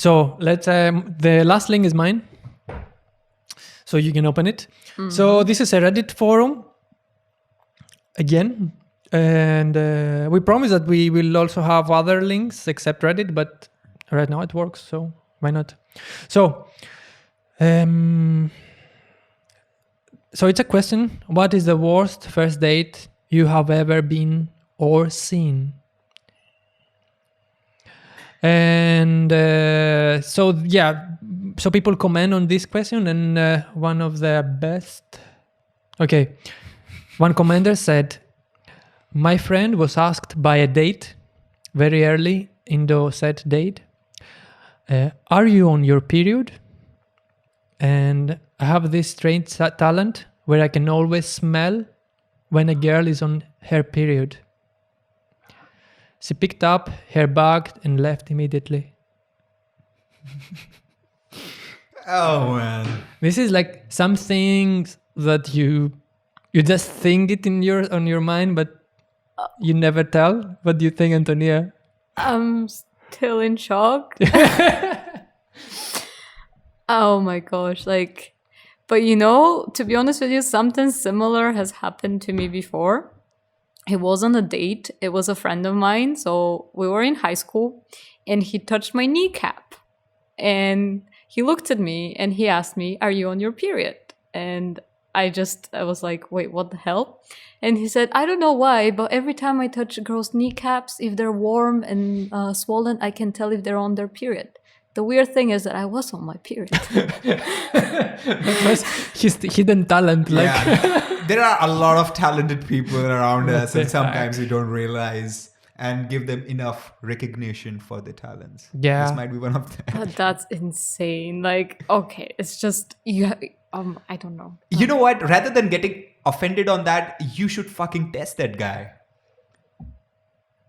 So let's. The last link is mine, so you can open it. So this is a Reddit forum again, and we promise that we will also have other links except Reddit, but right now it works, so why not? So, so it's a question: what is the worst first date you have ever been or seen? And so people comment on this question, and one of the best. Okay, one commenter said, "My friend was asked by a date very early in the said date, are you on your period? And I have this strange talent where I can always smell when a girl is on her period. She picked up her bag and left immediately." Oh man, This is like some things that you just think it on your mind, but you never tell. What do you think, Antoniya? I'm still in shock. Oh my gosh, but to be honest with you, something similar has happened to me before. It wasn't a date, it was a friend of mine. So we were in high school and he touched my kneecap and he looked at me and he asked me, "Are you on your period?" And I was like, "Wait, what the hell?" And he said, "I don't know why, but every time I touch girls' kneecaps, if they're warm and swollen, I can tell if they're on their period." The weird thing is that I was on my period. That was his hidden talent. There are a lot of talented people around us, and the sometimes we don't realize and give them enough recognition for their talents. Yeah. This might be one of them. But that's insane. Okay, it's just I don't know. You know what? Rather than getting offended on that, you should fucking test that guy.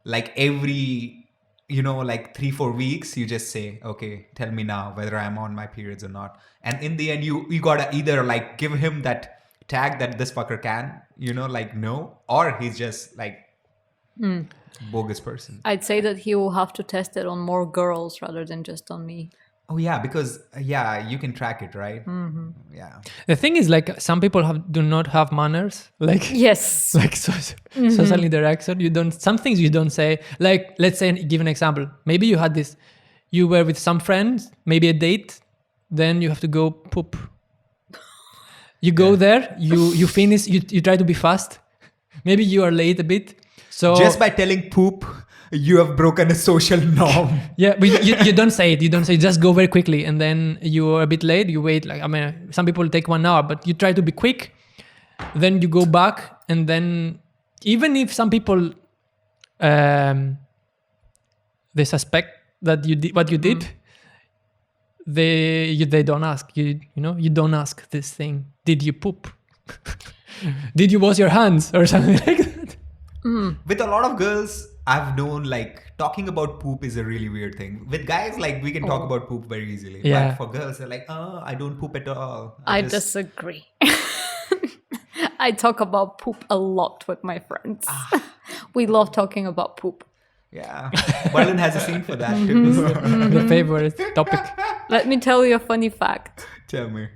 Like every 3-4 weeks, you just say, "Okay, tell me now whether I'm on my periods or not." And in the end, you gotta either give him that tag that this fucker can, no, or he's just bogus person. I'd say that he will have to test it on more girls rather than just on me. Oh yeah, because you can track it, right? Mm-hmm. Yeah. The thing is, some people do not have manners. Yes. Social interaction. Some things you don't say. Let's say, give an example. Maybe you had this. You were with some friends, maybe a date. Then you have to go poop. You go there. You finish. You try to be fast. Maybe you are late a bit. So just by telling poop, you have broken a social norm. Yeah, but you don't say it. You don't say, just go very quickly. And then you are a bit late. You wait. Some people take 1 hour, but you try to be quick. Then you go back. And then even if some people, they suspect that you did what you did, they don't ask. You don't ask this thing. Did you poop? Did you wash your hands or something like that? With a lot of girls, I've known talking about poop is a really weird thing. With guys, we can talk about poop very easily. Yeah. But for girls, they're like, "Oh, I don't poop at all." I disagree. I talk about poop a lot with my friends. We love talking about poop. Yeah. Berlin has a scene for that too. The favorite topic. Let me tell you a funny fact. Tell me.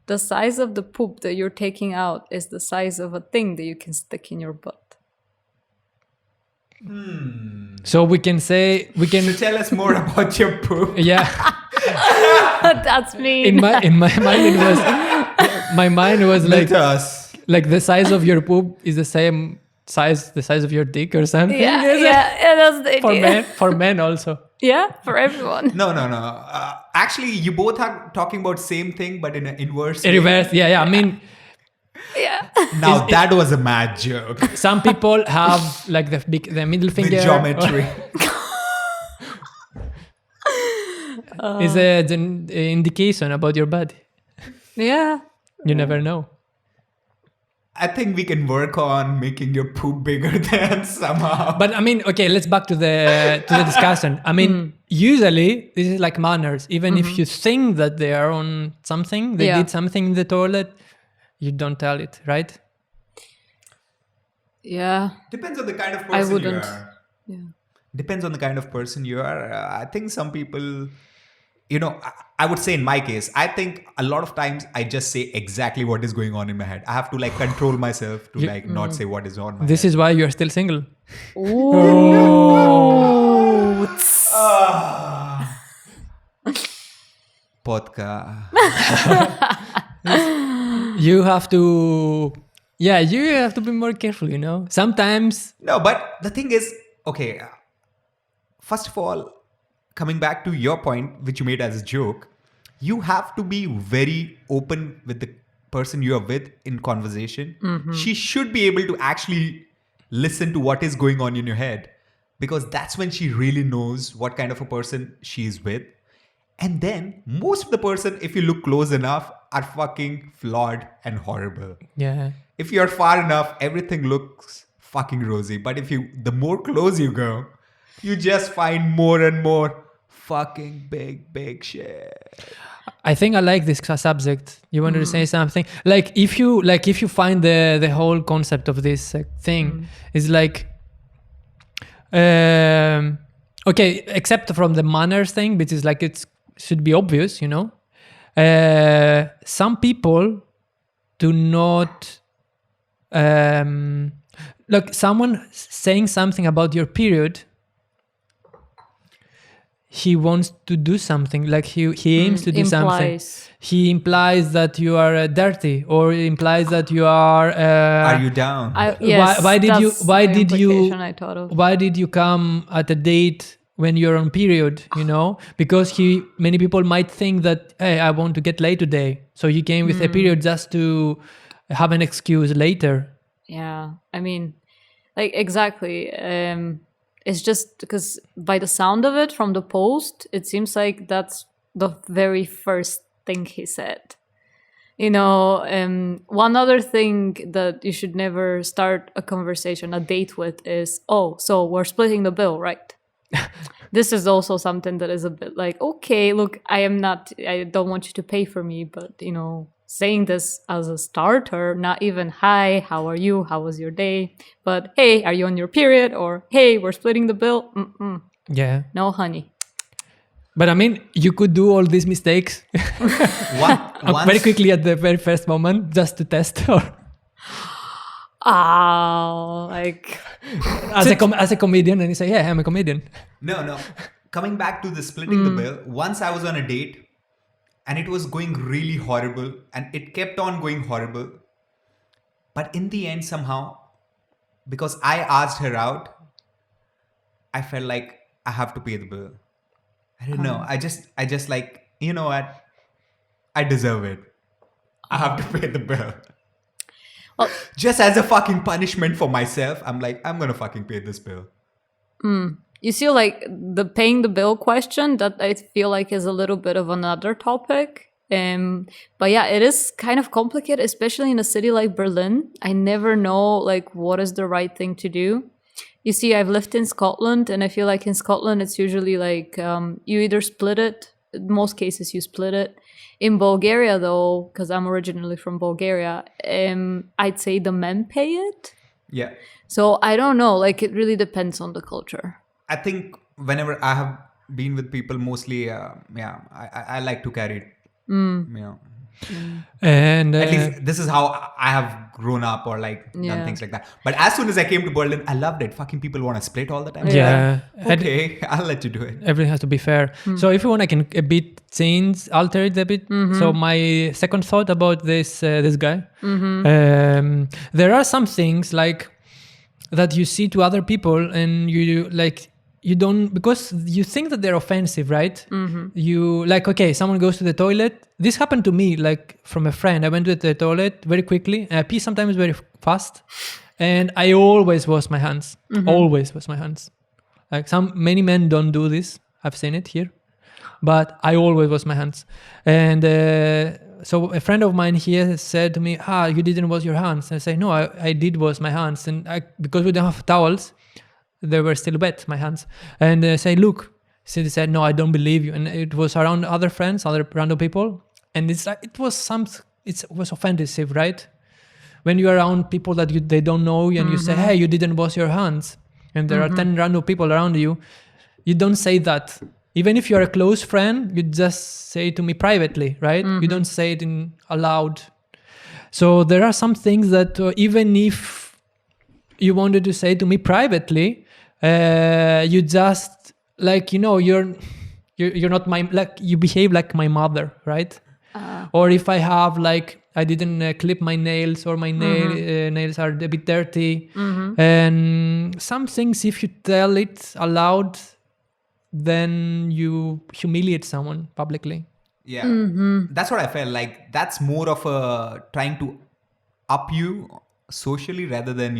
The size of the poop that you're taking out is the size of a thing that you can stick in your butt. So we can So tell us more about your poop. yeah. That's me. In my mind it was Miltos. the size of your poop is the same size, the size of your dick or something. Yeah, that's the idea. For men also. Yeah, for everyone. No. Actually, you both are talking about same thing, but in an inverse way. Reverse. Yeah. I mean, Yeah. Now that was a mad joke. some people have the middle finger. The geometry. Is an indication about your body. Yeah. You never know. I think we can work on making your poop bigger than somehow. But I mean, okay, let's back to the discussion. I mean, usually this is like manners. Even if you think that they are on something, they did something in the toilet, you don't tell it, right? Yeah. Depends on the kind of I person you wouldn't. are. Yeah. Depends on the kind of person you are. I think some people I would say in my case, I think a lot of times I just say exactly what is going on in my head. I have to like control myself to like not say what is on my This head. is why you're still single. Ooh. Podcast. You have to be more careful, Sometimes No, but the thing is, okay, first of all, coming back to your point, which you made as a joke, you have to be very open with the person you are with in conversation. She should be able to actually listen to what is going on in your head, because that's when she really knows what kind of a person she is with. And then most of the person, if you look close enough, are fucking flawed and horrible. yeah. If you're far enough, everything looks fucking rosy. But the more close you go, you just find more and more fucking big shit. I think I like this subject. You wanted to say something? Like if you find the whole concept of this thing is like okay, except from the manners thing, which is like it should be obvious, some people do not look, someone saying something about your period, he wants to do something, like he aims to do something. He implies that you are dirty, or implies that you are you down? Yes, why did you I thought of. why did you come at a date when you're on period, because many people might think that, hey, I want to get laid today, so you came with a period just to have an excuse later. Yeah, I mean, like, exactly. It's just because by the sound of it from the post, it seems like that's the very first thing he said. One other thing that you should never start a conversation, a date with, is, oh, so we're splitting the bill, right? This is also something that is a bit like, okay, look, I don't want you to pay for me, but, saying this as a starter, not even, hi, how are you? How was your day? But, hey, are you on your period? Or, hey, we're splitting the bill. Yeah. No, honey. But I mean, you could do all these mistakes very quickly at the very first moment, just to test. Or Like... as a comedian, and you say, yeah, I'm a comedian. No. Coming back to the splitting the bill, once I was on a date, and it was going really horrible, and it kept on going horrible. But in the end, somehow, because I asked her out, I felt like I have to pay the bill. I don't know. I just like, you know what? I deserve it. I have to pay the bill. Well, just as a fucking punishment for myself, I'm like, I'm gonna fucking pay this bill. You see, like, the paying the bill question, that I feel like is a little bit of another topic. But yeah, it is kind of complicated, especially in a city like Berlin. I never know, like, what is the right thing to do. You see, I've lived in Scotland, and I feel like in Scotland, it's usually like you either split it. In most cases, you split it. In Bulgaria, though, because I'm originally from Bulgaria, I'd say the men pay it. Yeah. So I don't know. Like, it really depends on the culture. I think whenever I have been with people, mostly, I like to carry it. And at least this is how I have grown up, or like done things like that. But as soon as I came to Berlin, I loved it. Fucking people want to split all the time. Yeah. Okay, I'll let you do it. Everything has to be fair. So if you want, I can a bit alter it a bit. So my second thought about this guy, there are some things like that you see to other people, and you don't, because you think that they're offensive, right? You like, okay, someone goes to the toilet. This happened to me, like, from a friend. I went to the toilet very quickly. I pee sometimes very fast, and I always wash my hands. Always wash my hands. Like, many men don't do this. I've seen it here, but I always wash my hands. And so a friend of mine here said to me, you didn't wash your hands. And I say, no, I did wash my hands. And because we don't have towels, they were still wet, my hands. And say, look. So they said, no, I don't believe you. And it was around other friends, other random people. And it's like, it was offensive, right? When you're around people that they don't know you, and you say, hey, you didn't wash your hands, and there are 10 random people around you, you don't say that. even if you're a close friend, you just say it to me privately, right? You don't say it in aloud. So there are some things that even if you wanted to say to me privately, you just like, you're not my, like, you behave like my mother, right? Or if I have like, I didn't clip my nails, or my nails are a bit dirty, and some things, if you tell it aloud, then you humiliate someone publicly. Yeah, that's what I felt like. That's more of a trying to up you socially rather than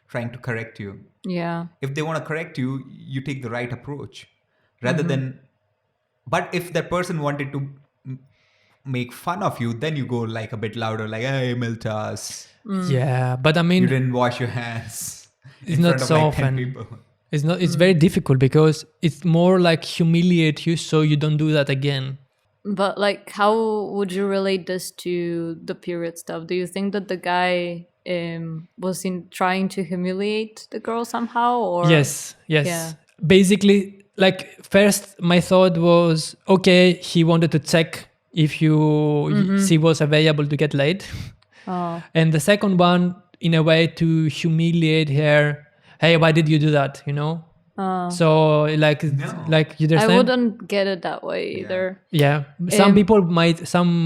trying to correct you. Yeah. If they want to correct you, you take the right approach rather than. But if that person wanted to make fun of you, then you go like a bit louder, like, "Hey, Miltos, Yeah, but I you mean, didn't wash your hands it's in not front of so like often. 10 people." It's not. It's very difficult because it's more like humiliate you, so you don't do that again. But like, how would you relate this to the period stuff? Do you think that the guy was in trying to humiliate the girl somehow, or Yes. Yeah. Basically, like, first my thought was, okay, he wanted to check if she was available to get laid, Oh, and the second one, in a way, to humiliate her. Hey, why did you do that? So like, No. like, you I understand? wouldn't get it that way either. Yeah, some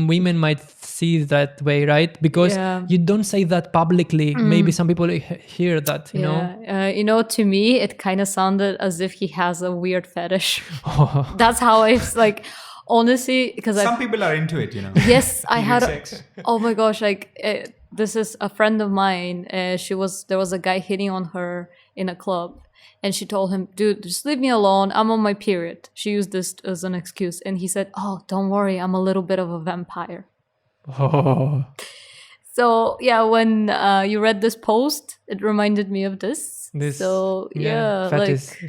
women might see it that way, right? Because Yeah. you don't say that publicly. Maybe some people hear that, you know? Yeah, to me, it kind of sounded as if he has a weird fetish. That's how it's like, honestly, because Some people are into it, yes, I had. Period sex. Oh my gosh! Like this is a friend of mine. There was a guy hitting on her in a club, and she told him, "Dude, just leave me alone. I'm on my period." She used this as an excuse, and he said, "Oh, don't worry. I'm a little bit of a vampire." Oh. So yeah, when you read this post, it reminded me of this. So yeah, fetish.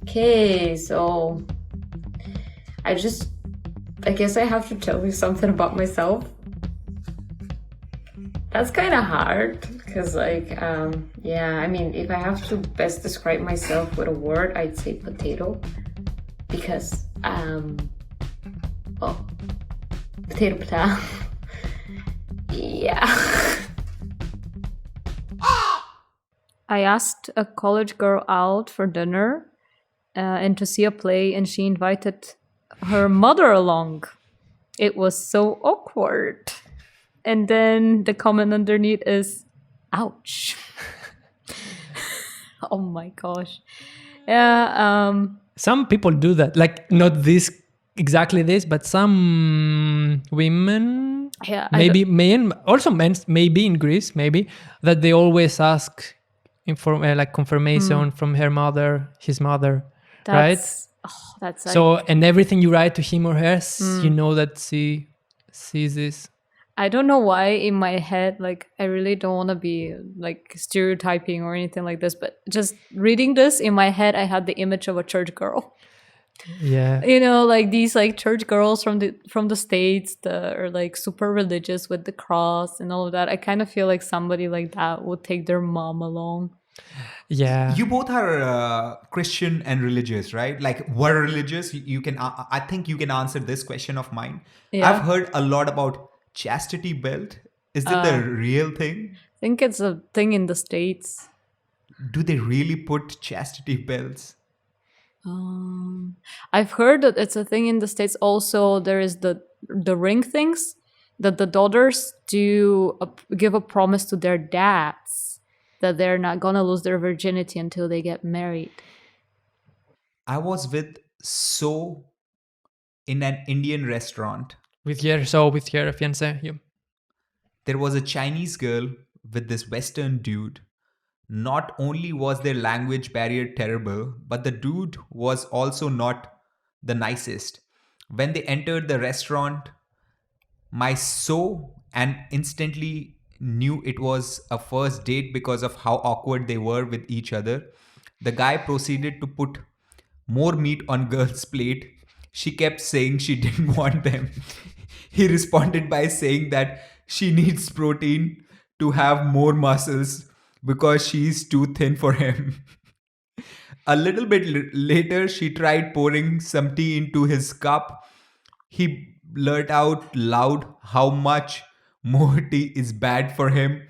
Okay, so I guess I have to tell you something about myself. That's kind of hard because, like, I mean, if I have to best describe myself with a word, I'd say potato because, potato. Yeah. I asked a college girl out for dinner and to see a play, and she invited her mother along. It was so awkward. And then the comment underneath is, ouch. Oh my gosh. Yeah. Some people do that. Like, not exactly this, but some women, Yeah. maybe men, also men, maybe in Greece, maybe, that they always ask confirmation from his mother, right? That's So, and everything you write to him or her, you know that she sees this. I don't know why in my head, like, I really don't want to be like stereotyping or anything like this, but just reading this in my head, I had the image of a church girl. Yeah. Like these like church girls from the States that are like super religious with the cross and all of that. I kind of feel like somebody like that would take their mom along. Yeah. You both are Christian and religious, right? Like, were religious. You can. I think you can answer this question of mine. Yeah. I've heard a lot about chastity belt. Is it the real thing? I think it's a thing in the States. Do they really put chastity belts? I've heard that it's a thing in the States. Also, there is the ring things that the daughters do give a promise to their dads that they're not gonna lose their virginity until they get married. I was with in an Indian restaurant. With your fiancé. Yeah. There was a Chinese girl with this Western dude. Not only was their language barrier terrible, but the dude was also not the nicest. When they entered the restaurant, and instantly knew it was a first date because of how awkward they were with each other. The guy proceeded to put more meat on girl's plate. She kept saying she didn't want them. He responded by saying that she needs protein to have more muscles because she's too thin for him. A little bit later, she tried pouring some tea into his cup. He blurted out loud how much more tea is bad for him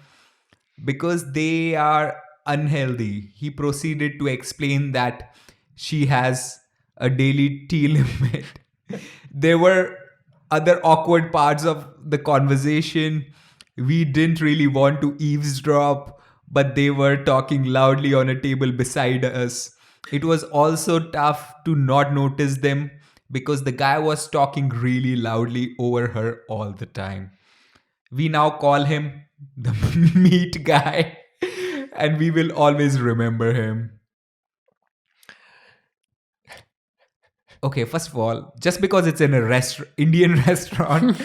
because they are unhealthy. He proceeded to explain that she has a daily tea limit. There were other awkward parts of the conversation. We didn't really want to eavesdrop, but they were talking loudly on a table beside us. It was also tough to not notice them because the guy was talking really loudly over her all the time. We now call him the meat guy, and we will always remember him. Okay, first of all, just because it's in a Indian restaurant,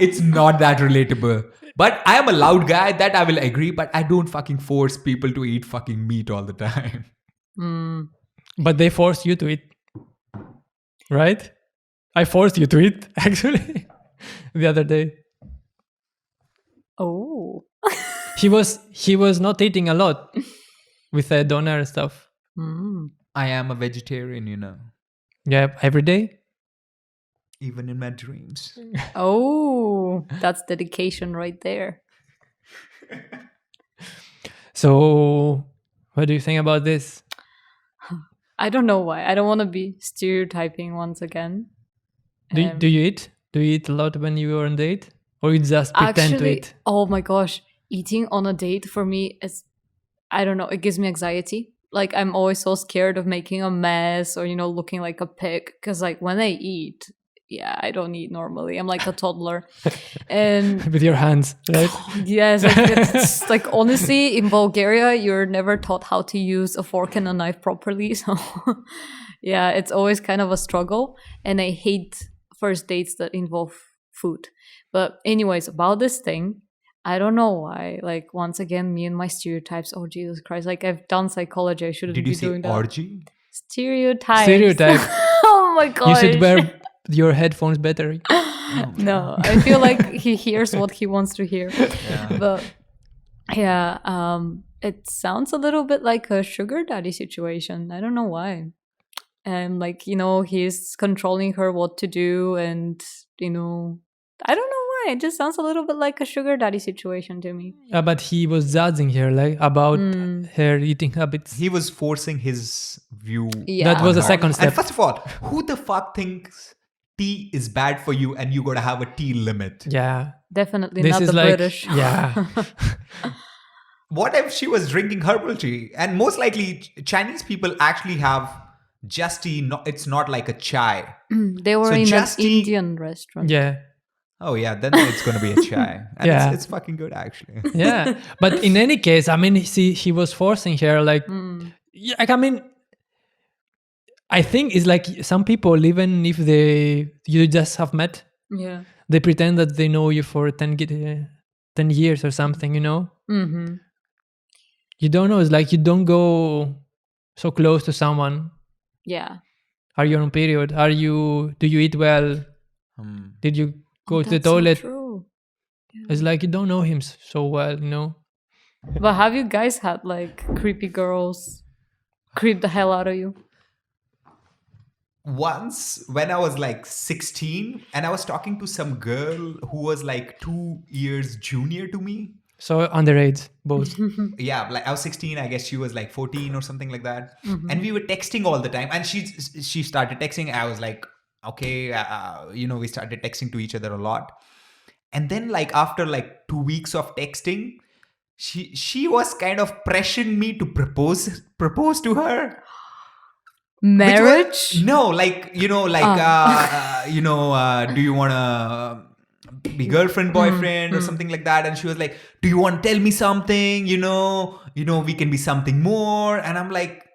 it's not that relatable. But I am a loud guy, that I will agree, but I don't fucking force people to eat fucking meat all the time. But they forced you to eat, right? I forced you to eat, actually, the other day. Oh. He was not eating a lot with a doner and stuff. I am a vegetarian, you know, Yeah, every day. even in my dreams. Oh, that's dedication right there. So, what do you think about this? I don't know why. I don't want to be stereotyping once again. Do you eat? Do you eat a lot when you are on date, or you just pretend to eat? Oh my gosh, eating on a date for me is, I don't know, it gives me anxiety. Like I'm always so scared of making a mess or, looking like a pig. Because like when I eat, I don't eat normally. I'm like a toddler. And With your hands, right? yes, like, it's like honestly, in Bulgaria, you're never taught how to use a fork and a knife properly. So yeah, it's always kind of a struggle. And I hate first dates that involve food. But anyways, about this thing, I don't know why. Like once again, me and my stereotypes. Oh Jesus Christ! Like I've done psychology. I shouldn't Did be you say doing that. orgy? Stereotypes. Stereotype. Oh my god! You should wear your headphones better. No, I feel like he hears what he wants to hear. Yeah. But it sounds a little bit like a sugar daddy situation. I don't know why. And like, he's controlling her what to do, and I don't know why. It just sounds a little bit like a sugar daddy situation to me. But he was judging her, like about her eating habits. He was forcing his view. Yeah. That was the on her. second step. And first of all, who the fuck thinks tea is bad for you and you gotta have a tea limit? Yeah, Definitely this not is the like British. yeah. What if she was drinking herbal tea? And most likely, Chinese people actually have just tea. It's not like a chai. They were So in an just tea- Indian restaurant. Yeah. Oh yeah, then it's gonna be a chai. And Yeah. it's fucking good actually. Yeah, but in any case, I mean, he was forcing her, like, yeah, like, I mean, I think it's like some people, even if you just have met, Yeah. they pretend that they know you for 10 years or something, Mm-hmm. You don't know. It's like you don't go so close to someone. Yeah. Are you on period? Do you eat well? Did you go to the That's so toilet? true. It's like you don't know him so well, But have you guys had like creepy girls creep the hell out of you? Once when I was like 16 and I was talking to some girl who was like 2 years junior to me. So underage, both. Yeah, like I was 16, I guess she was like 14 or something like that. And we were texting all the time. And she started texting. I was like, okay, we started texting to each other a lot. And then like after like 2 weeks of texting, she was kind of pressuring me to propose to her. Marriage? No, like, do you want to be girlfriend, boyfriend or something like that? And she was like, do you want to tell me something? We can be something more. And I'm like,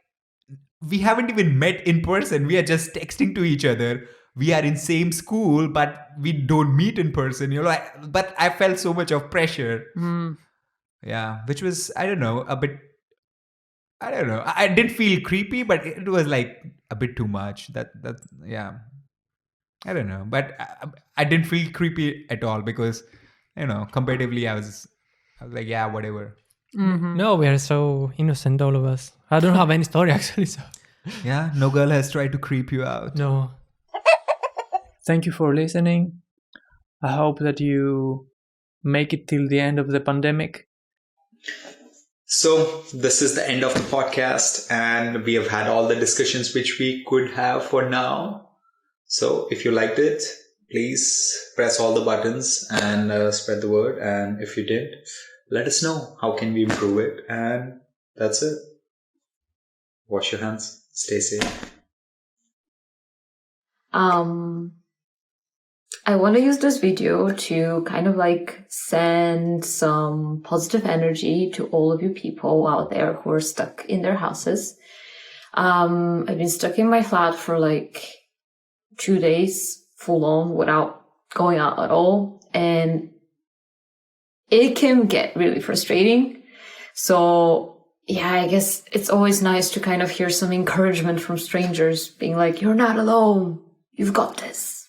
we haven't even met in person. We are just texting to each other. We are in same school, but we don't meet in person. But I felt so much of pressure. Yeah, which was, I don't know, a bit. I don't know. I didn't feel creepy, but it was like a bit too much. Yeah. I don't know, but I didn't feel creepy at all because, comparatively, I was like, yeah, whatever. No, we are so innocent, all of us. I don't have any story actually. So. Yeah, no girl has tried to creep you out. No. Thank you for listening. I hope that you make it till the end of the pandemic. So this is the end of the podcast, and we have had all the discussions which we could have for now. So if you liked it, please press all the buttons and spread the word. And if you did, let us know how can we improve it. And that's it. Wash your hands. Stay safe. I want to use this video to kind of like send some positive energy to all of you people out there who are stuck in their houses. I've been stuck in my flat for like 2 days full on without going out at all. And it can get really frustrating. So yeah, I guess it's always nice to kind of hear some encouragement from strangers being like, you're not alone. You've got this.